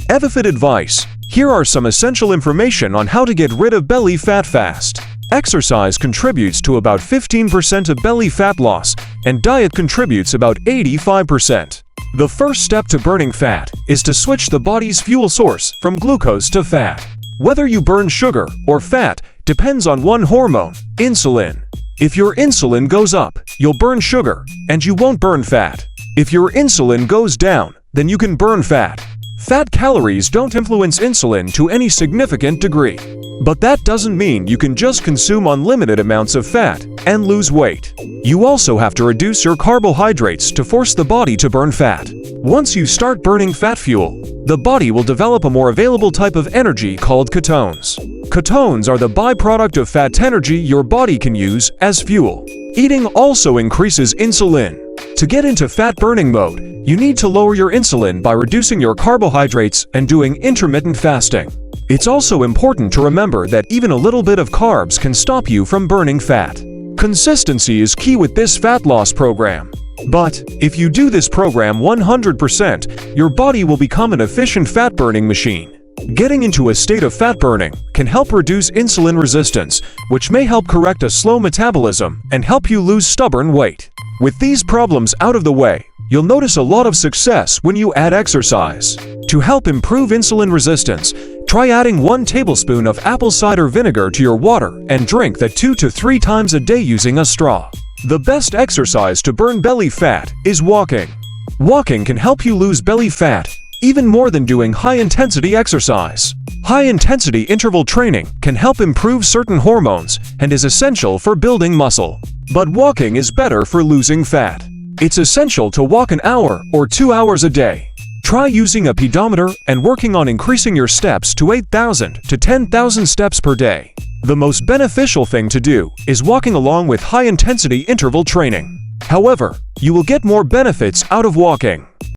EvaFit advice. Here are some essential information on how to get rid of belly fat fast. Exercise contributes to about 15% of belly fat loss, and diet contributes about 85%. The first step to burning fat is to switch the body's fuel source from glucose to fat. Whether you burn sugar or fat depends on one hormone, insulin. If your insulin goes up, you'll burn sugar, and you won't burn fat. If your insulin goes down, then you can burn fat. Fat calories don't influence insulin to any significant degree. But that doesn't mean you can just consume unlimited amounts of fat and lose weight. You also have to reduce your carbohydrates to force the body to burn fat. Once you start burning fat fuel, the body will develop a more available type of energy called ketones. Ketones are the byproduct of fat energy your body can use as fuel. Eating also increases insulin. To get into fat-burning mode, you need to lower your insulin by reducing your carbohydrates and doing intermittent fasting. It's also important to remember that even a little bit of carbs can stop you from burning fat. Consistency is key with this fat loss program. But if you do this program 100%, your body will become an efficient fat-burning machine. Getting into a state of fat burning can help reduce insulin resistance, which may help correct a slow metabolism and help you lose stubborn weight. With these problems out of the way, you'll notice a lot of success when you add exercise. To help improve insulin resistance, try adding 1 tablespoon of apple cider vinegar to your water and drink that 2 to 3 times a day using a straw. The best exercise to burn belly fat is walking. Walking can help you lose belly fat even more than doing high-intensity exercise. High-intensity interval training can help improve certain hormones and is essential for building muscle. But walking is better for losing fat. It's essential to walk an hour or 2 hours a day. Try using a pedometer and working on increasing your steps to 8,000 to 10,000 steps per day. The most beneficial thing to do is walking along with high-intensity interval training. However, you will get more benefits out of walking.